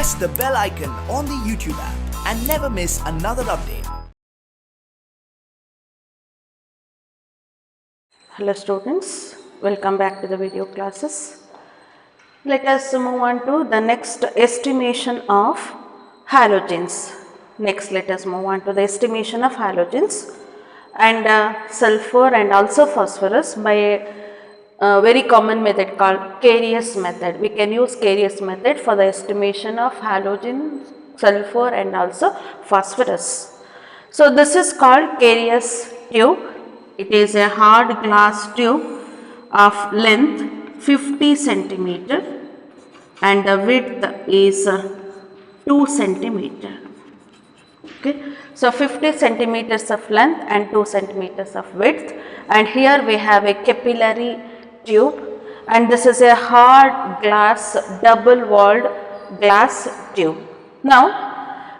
press the bell icon on the YouTube app and never miss another update. Hello students, welcome back to the video classes. Let us move on to the next estimation of halogens. Next, let us move on to the estimation of halogens and sulfur and also phosphorus by a very common method called Carius method. We can use Carius method for the estimation of halogen, sulfur and also phosphorus. So this is called Carius tube. It is a hard glass tube of length 50 centimeter and the width is 2 centimeter. Okay. So 50 centimeters of length and 2 centimeters of width, and here we have a capillary tube, and this is a hard glass double walled glass tube. Now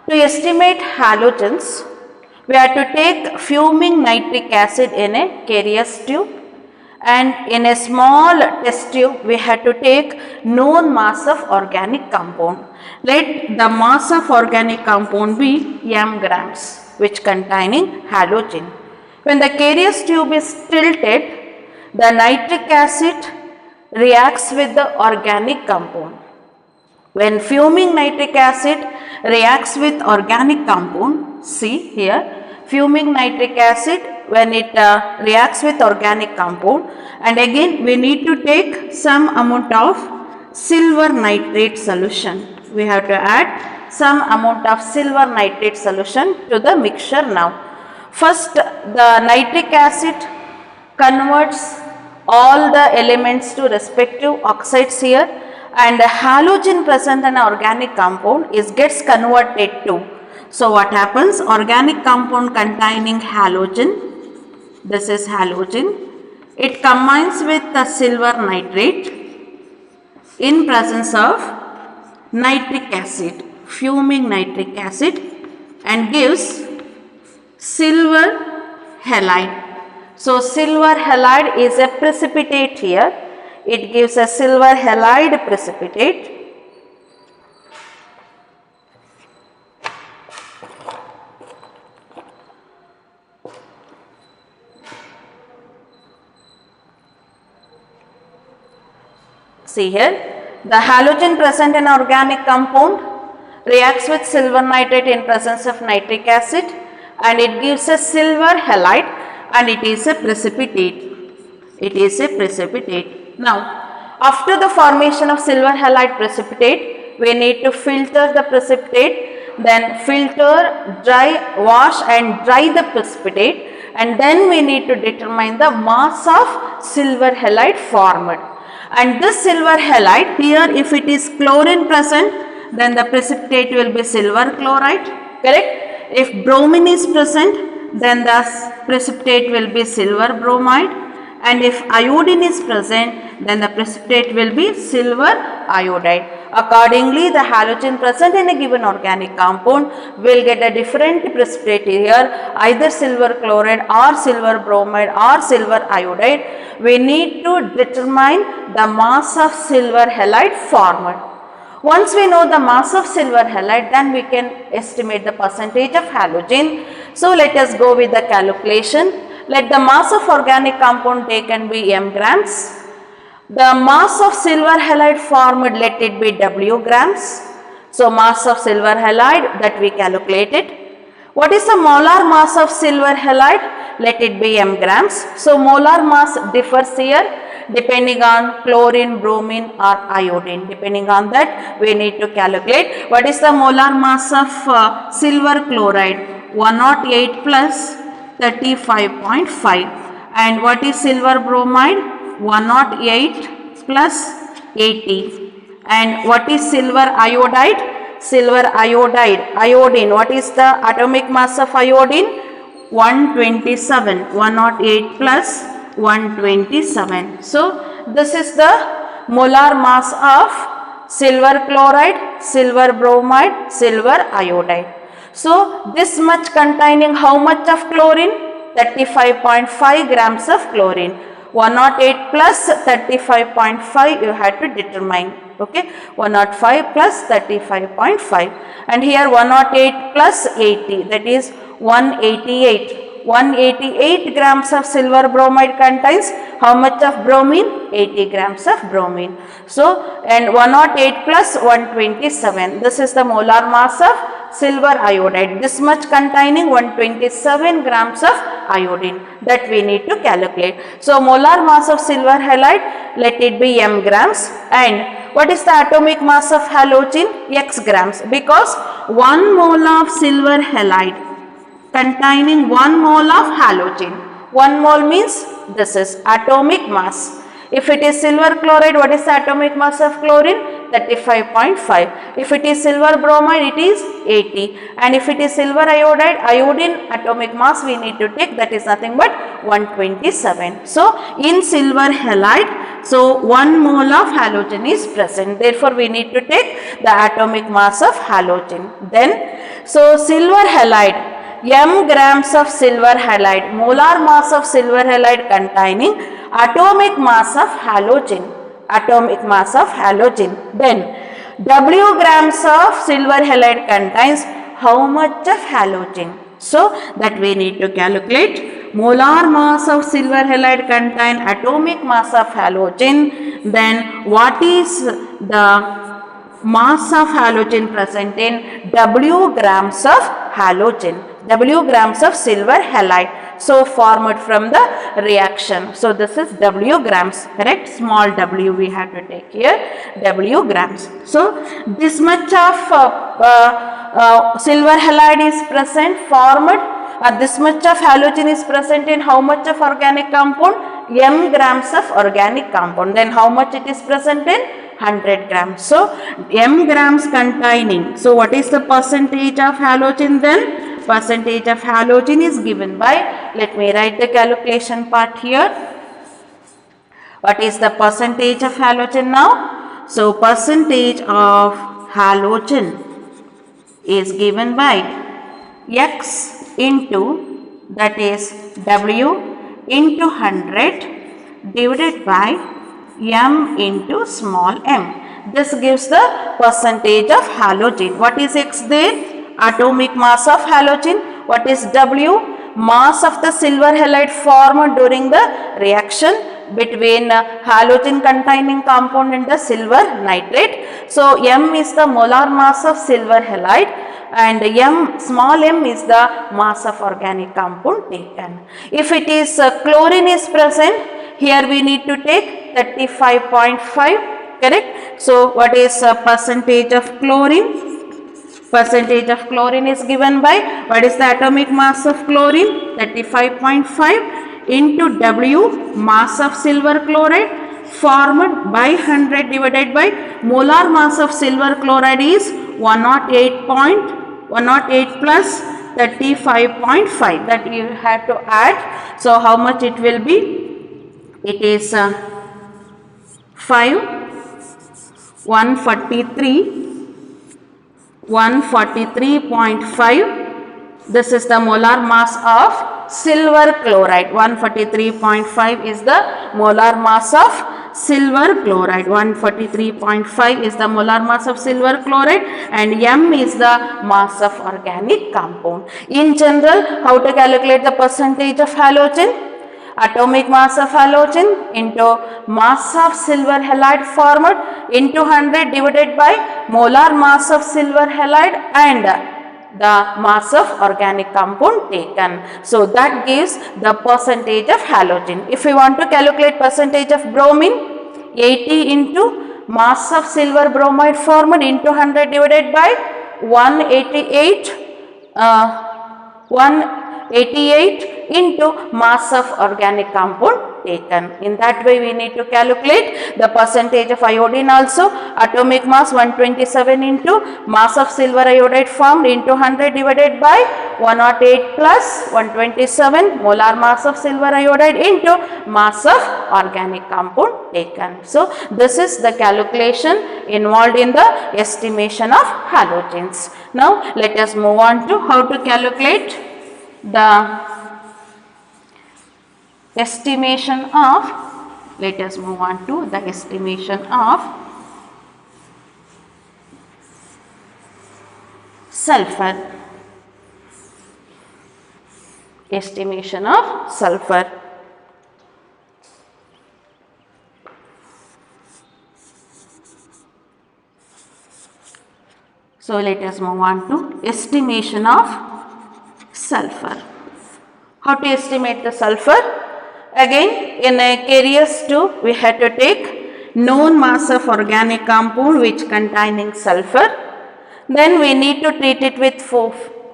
to estimate halogens, we have to take fuming nitric acid in a Carius tube, and in a small test tube we have to take known mass of organic compound. Let the mass of organic compound be m grams, which containing halogen. When the Carius tube is tilted, the nitric acid reacts with the organic compound. When fuming nitric acid reacts with organic compound, see here, fuming nitric acid when it reacts with organic compound, and again we need to take some amount of silver nitrate solution. We have to add some amount of silver nitrate solution to the mixture now. First, the nitric acid converts all the elements to respective oxides here, and the halogen present in organic compound gets converted to. So what happens? Organic compound containing halogen, this is halogen, it combines with the silver nitrate in presence of nitric acid, fuming nitric acid, and gives silver halide. So silver halide is a precipitate here. It gives a silver halide precipitate. See here, the halogen present in organic compound reacts with silver nitrate in presence of nitric acid, and it gives a silver halide, and it is a precipitate. It is a precipitate. Now, after the formation of silver halide precipitate, we need to filter the precipitate, then filter, dry, wash and dry the precipitate, and then we need to determine the mass of silver halide formed. And this silver halide here, if it is chlorine present, then the precipitate will be silver chloride, correct? If bromine is present, then the precipitate will be silver bromide, and if iodine is present, then the precipitate will be silver iodide. Accordingly, the halogen present in a given organic compound will get a different precipitate here, either silver chloride or silver bromide or silver iodide. We need to determine the mass of silver halide formed. Once we know the mass of silver halide, then we can estimate the percentage of halogen. So let us go with the calculation. Let the mass of organic compound taken be m grams. The mass of silver halide formed, let it be W grams. So mass of silver halide that we calculated. What is the molar mass of silver halide? Let it be m grams. So molar mass differs here depending on chlorine, bromine or iodine. Depending on that, we need to calculate what is the molar mass of silver chloride, 108 plus 35.5, and what is silver bromide, 108 plus 80, and what is silver iodide? Silver iodine, what is the atomic mass of iodine? 127, 108 plus 127. So this is the molar mass of silver chloride, silver bromide, silver iodide. So this much containing how much of chlorine? 35.5 grams of chlorine. 108 plus 35.5 you had to determine. Okay, 105 plus 35.5, and here 108 plus 80, that is 188. 188 grams of silver bromide contains how much of bromine? 80 grams of bromine. So, and 108 plus 127, this is the molar mass of silver iodide. This much containing 127 grams of iodine, that we need to calculate. So, molar mass of silver halide, let it be m grams, and what is the atomic mass of halogen? X grams, because 1 mole of silver halide containing 1 mole of halogen. 1 mole means this is atomic mass. If it is silver chloride, what is the atomic mass of chlorine? 35.5. If it is silver bromide, it is 80. And if it is silver iodide, iodine atomic mass we need to take, that is nothing but 127. So, in silver halide, so 1 mole of halogen is present. Therefore, we need to take the atomic mass of halogen. Then, so silver halide, m grams of silver halide, molar mass of silver halide containing atomic mass of halogen, atomic mass of halogen. Then W grams of silver halide contains how much of halogen? So, that we need to calculate. Molar mass of silver halide contain atomic mass of halogen. Then what is the mass of halogen present in W grams of halogen? W grams of silver halide, so formed from the reaction. So, this is W grams, correct? Small w we have to take here, W grams. So, this much of silver halide is present, formed, this much of halogen is present in how much of organic compound? M grams of organic compound. Then how much it is present in? 100 grams. So, m grams containing. So, what is the percentage of halogen then? Percentage of halogen is given by, let me write the calculation part here. What is the percentage of halogen now? So, percentage of halogen is given by X into, that is W into 100 divided by m into small m. This gives the percentage of halogen. What is X there? Atomic mass of halogen. What is W? Mass of the silver halide formed during the reaction between halogen containing compound and the silver nitrate. So, m is the molar mass of silver halide, and m, small m is the mass of organic compound taken. If it is chlorine is present, here we need to take 35.5, correct? So, what is percentage of chlorine? Percentage of chlorine is given by, what is the atomic mass of chlorine? 35.5 into W, mass of silver chloride formed by 100 divided by molar mass of silver chloride is 108 plus 35.5, that you have to add. So, how much it will be? It is 5, 143.5. This is the molar mass of silver chloride. 143.5 is the molar mass of silver chloride. 143.5 is the molar mass of silver chloride, and m is the mass of organic compound. In general, how to calculate the percentage of halogen? Atomic mass of halogen into mass of silver halide formed into 100 divided by molar mass of silver halide and the mass of organic compound taken. So, that gives the percentage of halogen. If we want to calculate percentage of bromine, 80 into mass of silver bromide formed into 100 divided by 188 into mass of organic compound taken. In that way, we need to calculate the percentage of iodine also. Atomic mass 127 into mass of silver iodide formed into 100 divided by 108 plus 127 molar mass of silver iodide into mass of organic compound taken. So, this is the calculation involved in the estimation of halogens. Now, let us move on to how to calculate the estimation of, let us move on to the estimation of sulfur. Estimation of sulfur. So let us move on to estimation of sulfur. How to estimate the sulfur? Again, in a Carious 2, we had to take known mass of organic compound which containing sulfur. Then we need to treat it with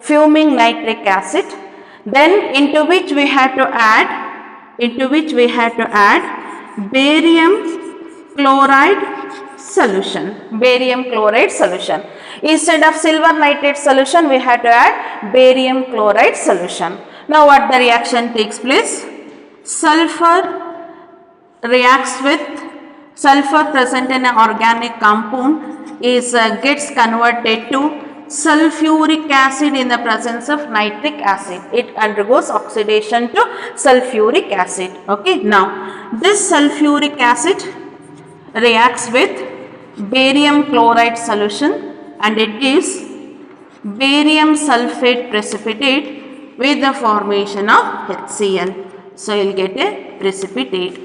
fuming nitric acid. Then into which we had to add barium chloride solution. Barium chloride solution. Instead of silver nitrate solution, we had to add barium chloride solution. Now what the reaction takes place? Sulfur reacts with sulfur present in an organic compound is gets converted to sulfuric acid in the presence of nitric acid. It undergoes oxidation to sulfuric acid. Okay. Now this sulfuric acid reacts with barium chloride solution and it gives barium sulfate precipitate with the formation of HCl. So you will get a precipitate.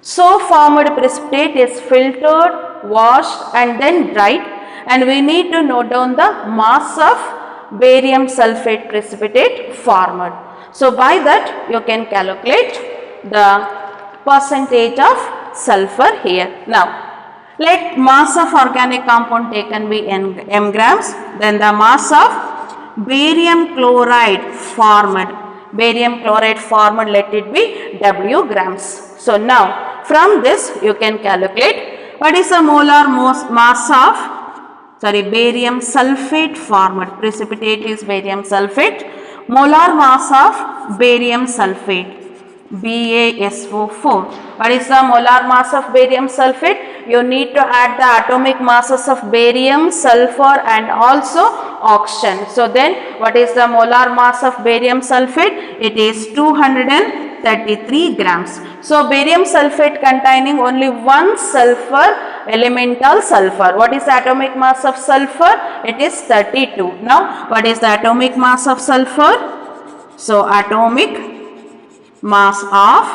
So formed precipitate is filtered, washed and then dried, and we need to note down the mass of barium sulfate precipitate formed. So by that you can calculate the percentage of sulfur here. Now let mass of organic compound taken be m grams, then the mass of barium chloride formed. Barium chloride formed, let it be W grams. So now from this you can calculate what is the molar mass of barium sulfate formed. Precipitate is barium sulfate. Molar mass of barium sulfate BaSO4. What is the molar mass of barium sulfate? You need to add the atomic masses of barium, sulfur and also oxygen. So then what is the molar mass of barium sulfate? It is 233 grams. So barium sulfate containing only one sulfur, elemental sulfur. What is the atomic mass of sulfur? It is 32. Now what is the atomic mass of sulfur? So atomic mass of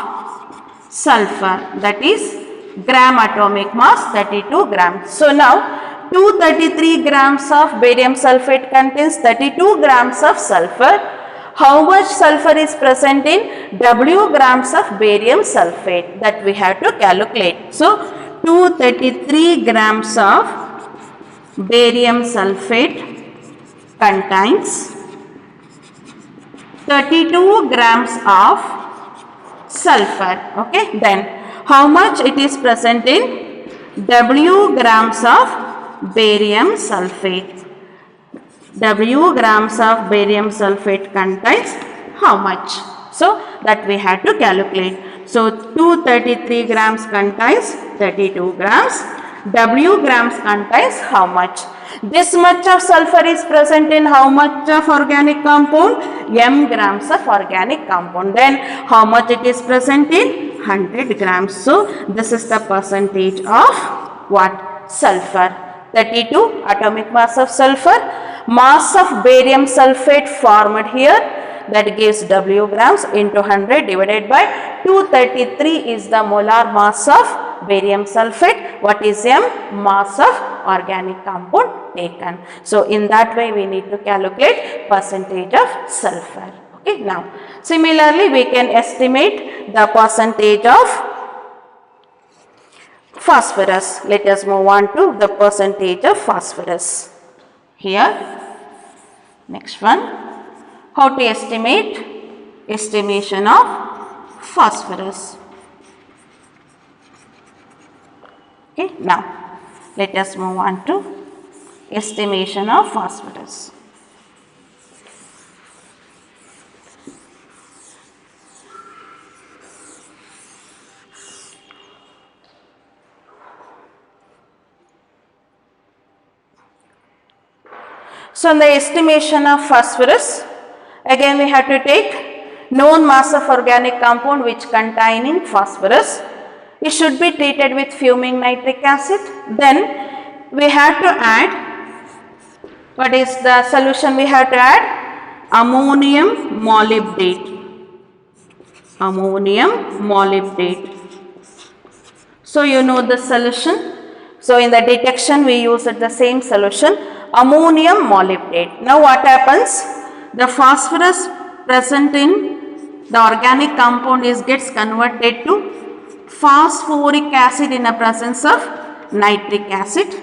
sulfur, that is gram atomic mass 32 grams. So now 233 grams of barium sulfate contains 32 grams of sulfur. How much sulfur is present in W grams of barium sulfate? That we have to calculate. So 233 grams of barium sulfate contains 32 grams of sulfur. Okay, then how much it is present in W grams of barium sulfate? W grams of barium sulfate contains how much? So that we had to calculate. So 233 grams contains 32 grams. W grams contains how much? This much of sulfur is present in how much of organic compound? M grams of organic compound. Then how much it is present in? 100 grams. So this is the percentage of what? Sulfur. 32 atomic mass of sulfur. Mass of barium sulfate formed here, that gives W grams into 100 divided by 233 is the molar mass of barium sulfate. What is M? Mass of organic compound taken. So in that way we need to calculate percentage of sulfur. Okay. Now similarly we can estimate the percentage of phosphorus. Let us move on to the percentage of phosphorus. Here, next one, how to estimate estimation of phosphorus. Okay, now let us move on to estimation of phosphorus. So in the estimation of phosphorus, again we have to take known mass of organic compound which containing phosphorus. It should be treated with fuming nitric acid. Then we have to add, what is the solution we have to add? Ammonium molybdate. Ammonium molybdate. So you know the solution. So in the detection we use the same solution, ammonium molybdate. Now what happens? The phosphorus present in the organic compound gets converted to phosphoric acid in the presence of nitric acid.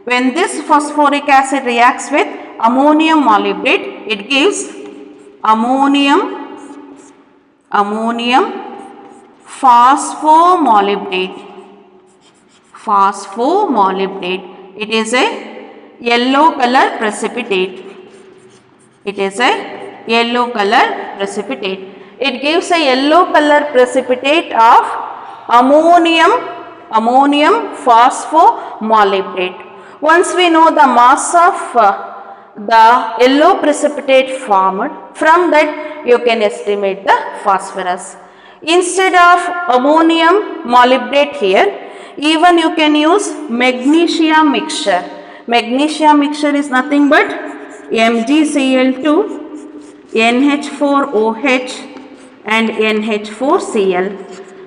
When this phosphoric acid reacts with ammonium molybdate, it gives ammonium phosphomolybdate. Phosphomolybdate. It is a yellow color precipitate. It is a yellow color precipitate. It gives a yellow color precipitate of ammonium phosphomolybdate. Once we know the mass of the yellow precipitate formed, from that you can estimate the phosphorus. Instead of ammonium molybdate here, even you can use magnesia mixture. Magnesia mixture is nothing but MgCl2, NH4OH and NH4Cl.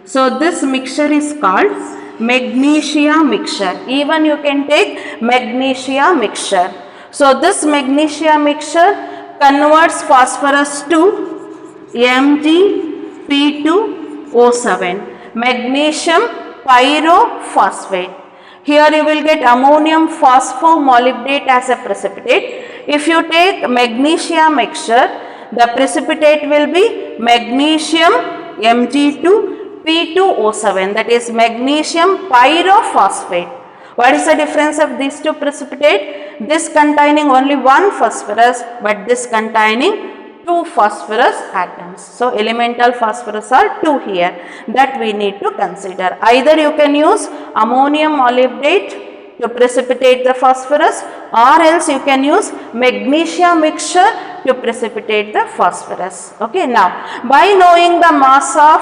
So this mixture is called magnesia mixture. Even you can take magnesia mixture. So this magnesia mixture converts phosphorus to Mg(P2O7), magnesium pyrophosphate. Here you will get ammonium phosphomolybdate as a precipitate. If you take magnesia mixture, the precipitate will be magnesium Mg2P2O7, that is magnesium pyrophosphate. What is the difference of these two precipitate? This containing only one phosphorus, but this containing two phosphorus atoms. So elemental phosphorus are 2 here, that we need to consider. Either you can use ammonium molybdate to precipitate the phosphorus, or else you can use magnesia mixture to precipitate the phosphorus. Okay, now by knowing the mass of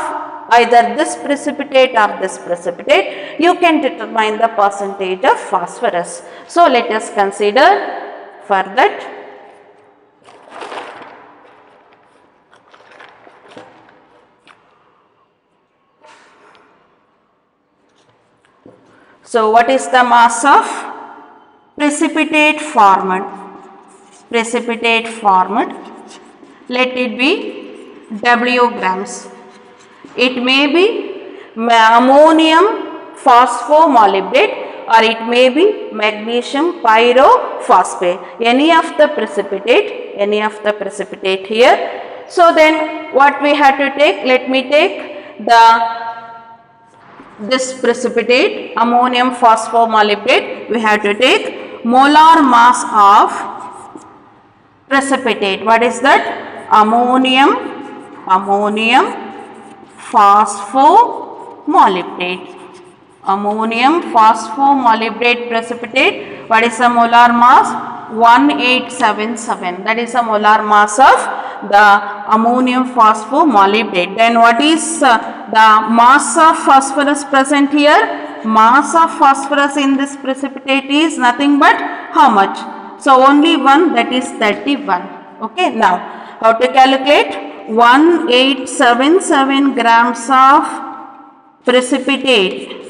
either this precipitate or this precipitate, you can determine the percentage of phosphorus. So let us consider for that. So what is the mass of precipitate formed? Precipitate formed, let it be W grams. It may be ammonium phosphomolybdate or it may be magnesium pyrophosphate, any of the precipitate here. So then what we have to take? Let me take this precipitate, ammonium phosphomolybdate. We have to take molar mass of precipitate. What is that? Ammonium phosphomolybdate. Ammonium phosphomolybdate precipitate. What is the molar mass? 1877. That is the molar mass of the ammonium phosphomolybdate. Then what is the mass of phosphorus present here? Mass of phosphorus in this precipitate is nothing but how much? So only 1, that is 31. Okay, now how to calculate? 1877 grams of precipitate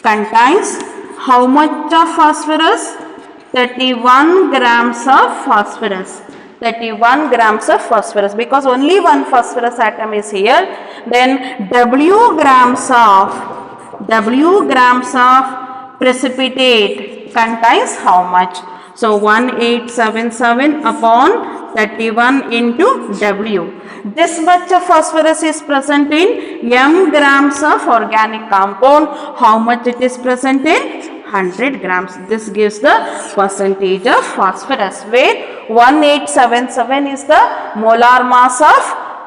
contains how much of phosphorus? 31 grams of phosphorus. 31 grams of phosphorus, because only one phosphorus atom is here. Then W grams of precipitate contains how much? So 1877 upon 31 into W. This much of phosphorus is present in m grams of organic compound. How much it is present in? 100 grams. This gives the percentage of phosphorus, where 1877 is the molar mass of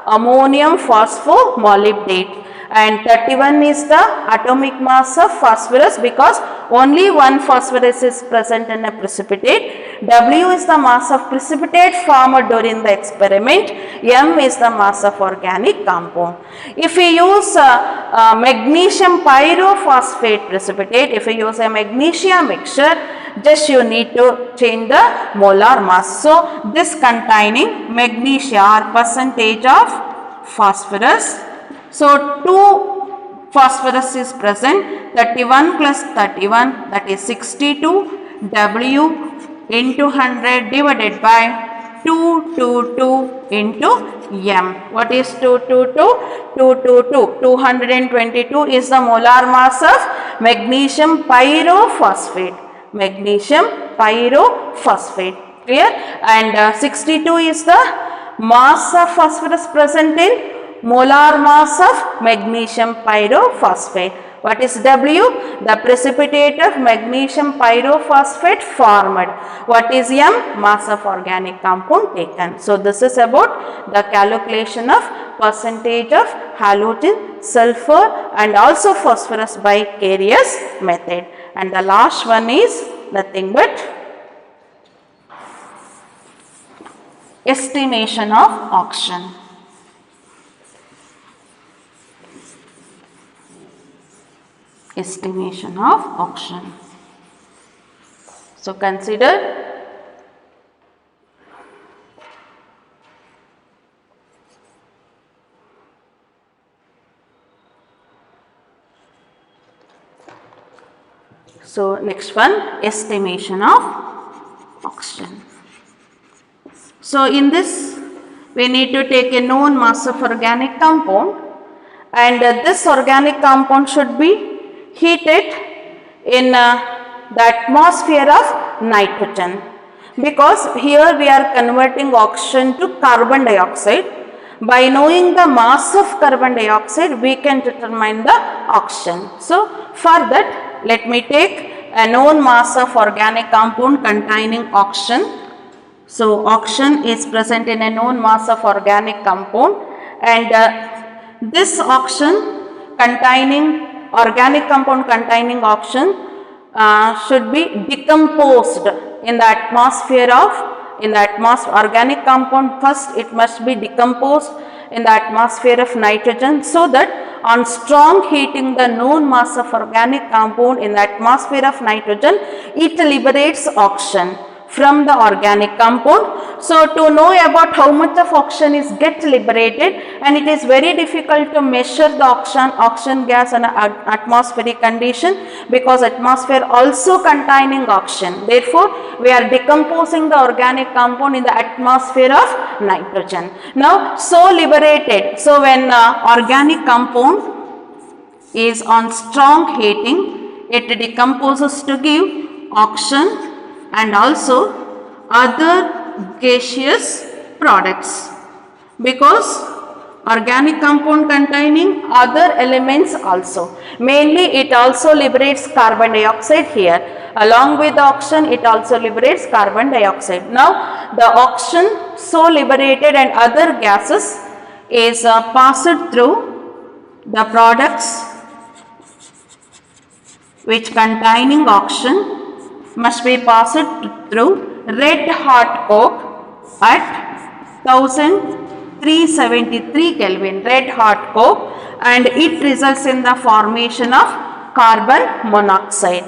ammonium phosphomolybdate and 31 is the atomic mass of phosphorus because only one phosphorus is present in a precipitate. W is the mass of precipitate formed during the experiment. M is the mass of organic compound. If we use magnesium pyrophosphate precipitate, if we use a magnesium mixture, just you need to change the molar mass. So this containing magnesia or percentage of phosphorus. So 2 phosphorus is present, 31 plus 31, that is 62. W into 100 divided by 222 into M. What is 222? 222. 222 is the molar mass of magnesium pyrophosphate. Magnesium pyrophosphate. Clear? And 62 is the mass of phosphorus present in molar mass of magnesium pyrophosphate. What is W? The precipitate of magnesium pyrophosphate formed. What is M? Mass of organic compound taken. So this is about the calculation of percentage of halogen, sulfur and also phosphorus by Carius method. And the last one is nothing but estimation of oxygen. Estimation of oxygen. So consider so next one, estimation of oxygen. So in this we need to take a known mass of organic compound, and this organic compound should be heated in the atmosphere of nitrogen, because here we are converting oxygen to carbon dioxide. By knowing the mass of carbon dioxide, we can determine the oxygen. So for that, let me take a known mass of organic compound containing oxygen. So oxygen is present in a known mass of organic compound, and this oxygen containing organic compound containing oxygen should be decomposed in the atmosphere of organic compound. First it must be decomposed in the atmosphere of nitrogen, so that on strong heating the known mass of organic compound in the atmosphere of nitrogen, it liberates oxygen from the organic compound. So to know about how much of oxygen is get liberated, and it is very difficult to measure the oxygen gas in atmospheric condition, because atmosphere also containing oxygen. Therefore we are decomposing the organic compound in the atmosphere of nitrogen. Now so liberated, so when organic compound is on strong heating, it decomposes to give oxygen and also other gaseous products, because organic compound containing other elements also. Mainly it also liberates carbon dioxide here. Along with the oxygen, it also liberates carbon dioxide. Now the oxygen so liberated and other gases is passed through the products which containing oxygen must be passed through red hot coke at 1373 Kelvin, red hot coke, and it results in the formation of carbon monoxide.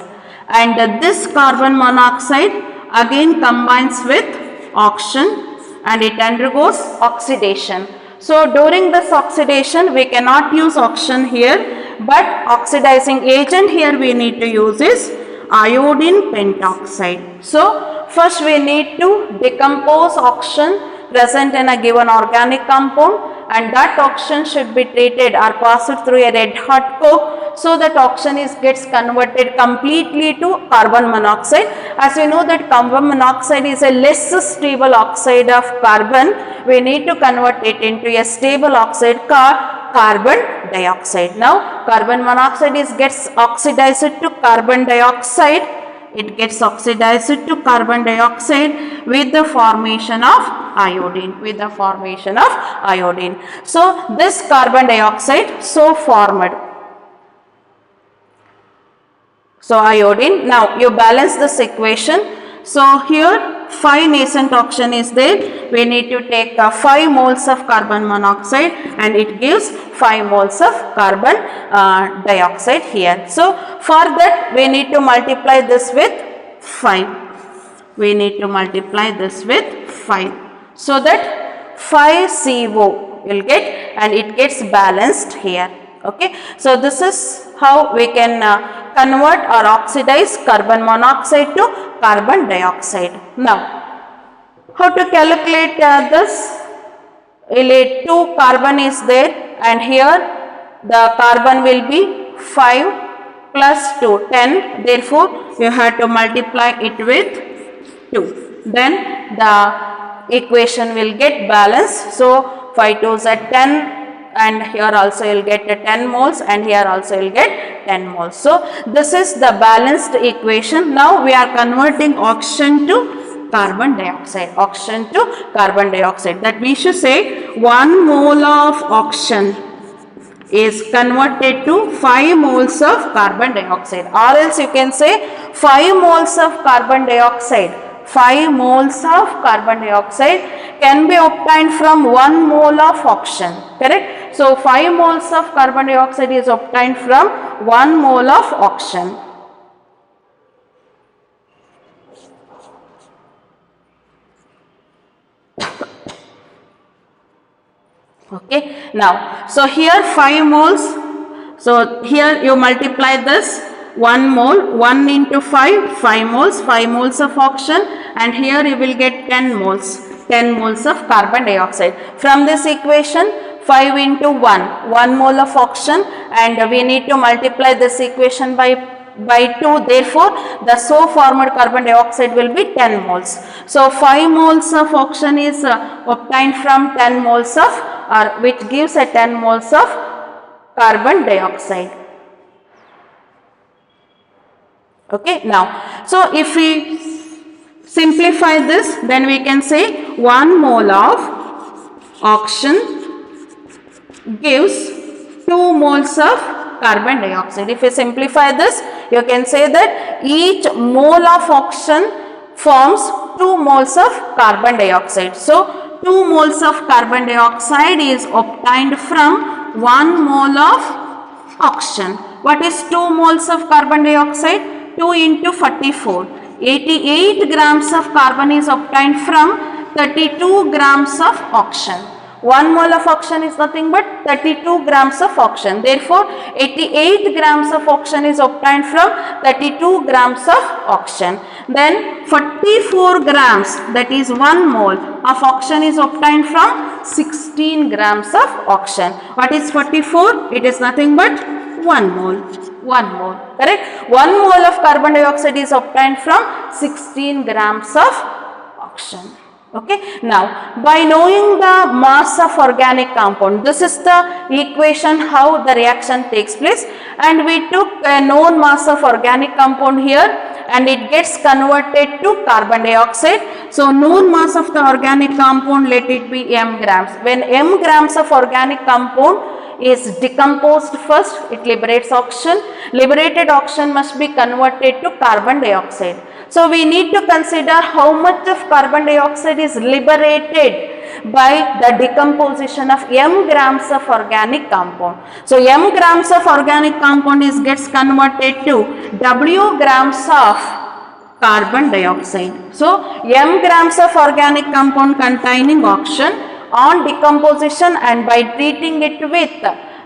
And this carbon monoxide again combines with oxygen and it undergoes oxidation. So during this oxidation we cannot use oxygen here, but oxidizing agent here we need to use is iodine pentoxide. So first we need to decompose oxygen present in a given organic compound, and that oxygen should be treated or passed through a red hot coke, so that oxygen gets converted completely to carbon monoxide. As we know that carbon monoxide is a less stable oxide of carbon, we need to convert it into a stable oxide called carbon dioxide. Now carbon monoxide gets oxidized to carbon dioxide it gets oxidized to carbon dioxide with the formation of iodine, So this carbon dioxide so formed. So iodine, now you balance this equation. So here 5 nascent oxygen is there. We need to take 5 moles of carbon monoxide and it gives 5 moles of carbon dioxide here. So for that we need to multiply this with 5. So that 5 CO will get, and it gets balanced here. Okay. So this is how we can convert or oxidize carbon monoxide to carbon dioxide. Now, how to calculate this? 2 carbon is there, and here the carbon will be 5 plus 2, 10. Therefore, you have to multiply it with 2. Then the equation will get balanced. So 5 2s are 10. And here also you will get 10 moles, and here also you will get 10 moles. So this is the balanced equation. Now we are converting oxygen to carbon dioxide. That we should say 1 mole of oxygen is converted to 5 moles of carbon dioxide, or else you can say 5 moles of carbon dioxide. 5 moles of carbon dioxide can be obtained from 1 mole of oxygen, correct? So 5 moles of carbon dioxide is obtained from 1 mole of oxygen. Okay, now so here 5 moles, so here you multiply this 1 mole, 1 into 5, 5 moles of oxygen, and here you will get 10 moles of carbon dioxide. From this equation, 5 into 1 mole of oxygen, and we need to multiply this equation by 2. Therefore, the so formed carbon dioxide will be 10 moles. So 5 moles of oxygen is obtained from 10 moles of, which gives a 10 moles of carbon dioxide. Okay, now, so if we simplify this, then we can say 1 mole of oxygen gives 2 moles of carbon dioxide. If you simplify this, you can say that each mole of oxygen forms 2 moles of carbon dioxide. So 2 moles of carbon dioxide is obtained from 1 mole of oxygen. What is 2 moles of carbon dioxide? 2 into 44. 88 grams of carbon is obtained from 32 grams of oxygen. 1 mole of oxygen is nothing but 32 grams of oxygen. Therefore, 88 grams of oxygen is obtained from 32 grams of oxygen. Then 44 grams, that is 1 mole of oxygen is obtained from 16 grams of oxygen. What is 44? It is nothing but 1 mole. Correct? 1 mole of carbon dioxide is obtained from 16 grams of oxygen. Okay. Now, by knowing the mass of organic compound, this is the equation how the reaction takes place, and we took a known mass of organic compound here, and it gets converted to carbon dioxide. So known mass of the organic compound, let it be m grams. When m grams of organic compound is decomposed first, it liberates oxygen. Liberated oxygen must be converted to carbon dioxide. So we need to consider how much of carbon dioxide is liberated by the decomposition of m grams of organic compound. So m grams of organic compound gets converted to w grams of carbon dioxide. So m grams of organic compound containing oxygen on decomposition, and by treating it with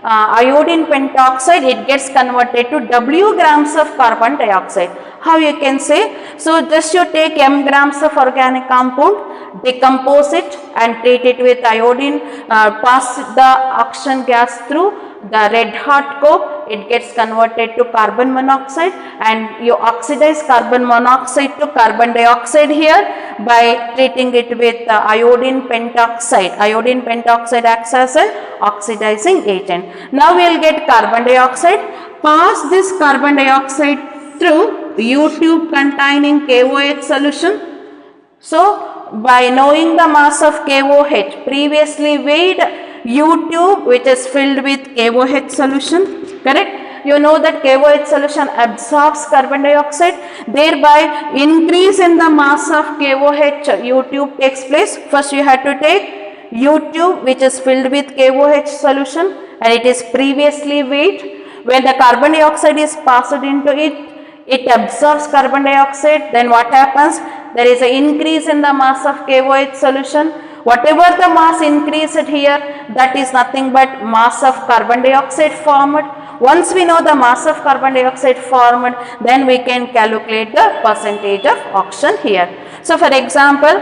iodine pentoxide, it gets converted to w grams of carbon dioxide. How you can say? So just you take m grams of organic compound, decompose it and treat it with iodine, pass the oxygen gas through the red hot coke, it gets converted to carbon monoxide, and you oxidize carbon monoxide to carbon dioxide here by treating it with iodine pentoxide. Iodine pentoxide acts as an oxidizing agent. Now we will get carbon dioxide, pass this carbon dioxide through U-tube containing KOH solution. So, by knowing the mass of KOH, previously weighed U-tube which is filled with KOH solution, correct? You know that KOH solution absorbs carbon dioxide, thereby increase in the mass of KOH U-tube takes place. First you have to take U-tube which is filled with KOH solution and it is previously weighed. When the carbon dioxide is passed into it, it absorbs carbon dioxide, then what happens? There is an increase in the mass of KOH solution. Whatever the mass increased here, that is nothing but mass of carbon dioxide formed. Once we know the mass of carbon dioxide formed, then we can calculate the percentage of oxygen here. So for example,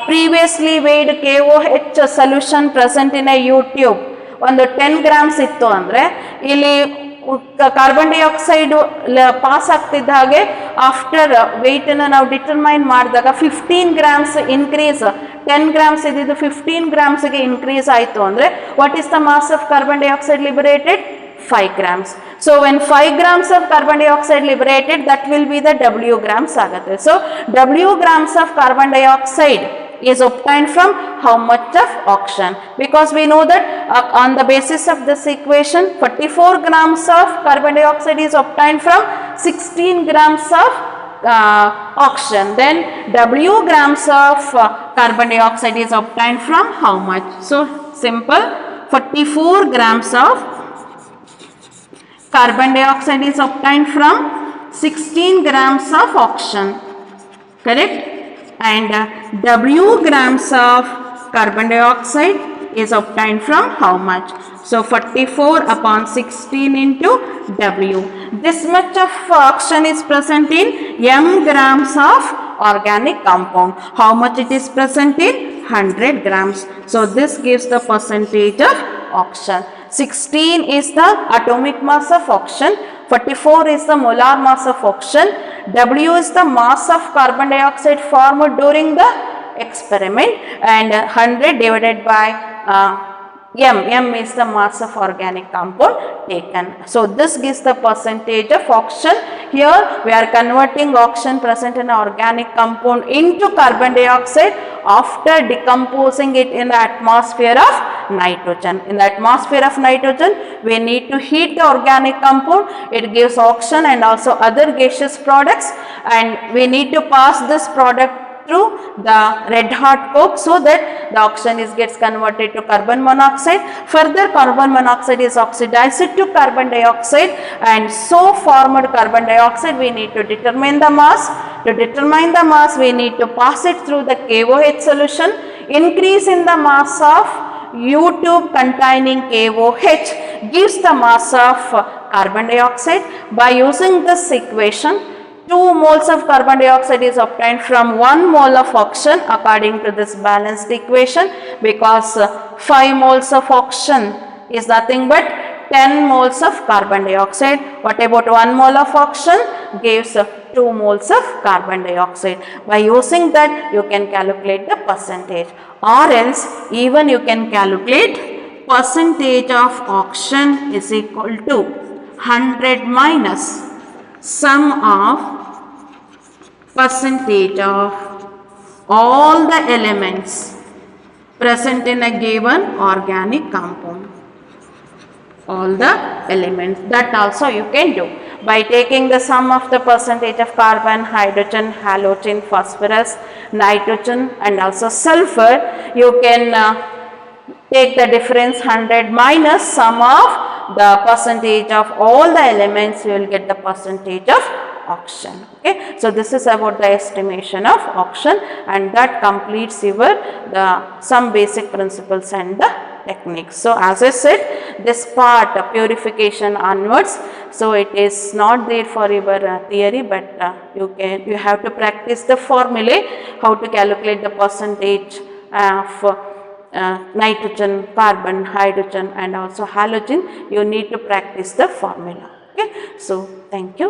previously weighed KOH solution present in a U-tube ಒಂದು 10 grams ಇತ್ತು ಅಂದರೆ ಇಲ್ಲಿ carbon dioxide pass ಆಗ್ತಿದ್ದ ಹಾಗೆ after ವೆಯ್ಟನ್ನು ನಾವು determine ಮಾಡಿದಾಗ 15 grams increase, 10 grams ಇದ್ದಿದ್ದು 15 ಗ್ರಾಮ್ಸ್ಗೆ increase ಆಯಿತು ಅಂದರೆ what is the mass of carbon dioxide liberated? 5 grams. So when 5 grams of carbon dioxide liberated, that will be the W grams agate. So W grams of carbon dioxide is obtained from how much of oxygen? Because we know that on the basis of this equation, 44 grams of carbon dioxide is obtained from 16 grams of oxygen. Then W grams of carbon dioxide is obtained from how much? So simple, 44 grams of carbon dioxide is obtained from 16 grams of oxygen, correct? And W grams of carbon dioxide is obtained from how much? So 44 upon 16 into W. This much of oxygen is present in m grams of organic compound. How much it is present in? 100 grams. So this gives the percentage of oxygen. 16 is the atomic mass of oxygen, 44 is the molar mass of oxygen, W is the mass of carbon dioxide formed during the experiment, and 100 divided by m is the mass of organic compound taken. So this gives the percentage of oxygen. Here we are converting oxygen present in organic compound into carbon dioxide after decomposing it in the atmosphere of nitrogen. In the atmosphere of nitrogen, we need to heat the organic compound. It gives oxygen and also other gaseous products, and we need to pass this product through the red hot coke so that the oxygen gets converted to carbon monoxide. Further, carbon monoxide is oxidized to carbon dioxide, and so formed carbon dioxide we need to determine the mass. To determine the mass, we need to pass it through the KOH solution. Increase in the mass of U-tube containing KOH gives the mass of carbon dioxide. By using this equation, 2 moles of carbon dioxide is obtained from 1 mole of oxygen according to this balanced equation, because 5 moles of oxygen is nothing but 10 moles of carbon dioxide. What about 1 mole of oxygen? Gives 2 moles of carbon dioxide. By using that, you can calculate the percentage, or else even you can calculate percentage of oxygen is equal to 100 minus sum of percentage of all the elements present in a given organic compound. All the elements, that also you can do by taking the sum of the percentage of carbon, hydrogen, halogen, phosphorus, nitrogen and also sulfur. You can take the difference 100 minus sum of the percentage of all the elements, you will get the percentage of oxygen. Okay, so this is about the estimation of oxygen, and that completes your some basic principles and the techniques. So as I said, this part purification onwards, so it is not there for your theory, but you have to practice the formulae, how to calculate the percentage of nitrogen, carbon, hydrogen and also halogen. You need to practice the formula. Okay, so thank you.